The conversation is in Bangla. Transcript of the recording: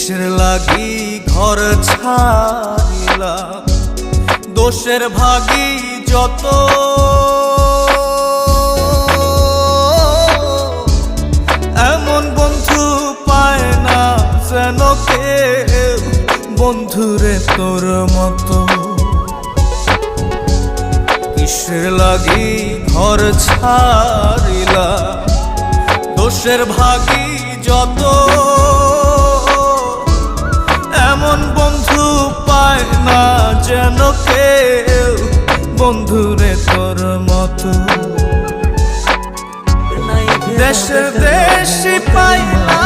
কিসের লাগি ঘর ছাড়িলাম, দোষের ভাগী যত, এমন বন্ধু পায় না যেন কেউ, বন্ধুরে তোর মতো। কিসের লাগি ঘর ছাড়িলাম, দোষের ভাগী যত, এমন বন্ধু পায় না যেন কেউ, বন্ধুরে তোর মতো। দেশে দেশি পাই না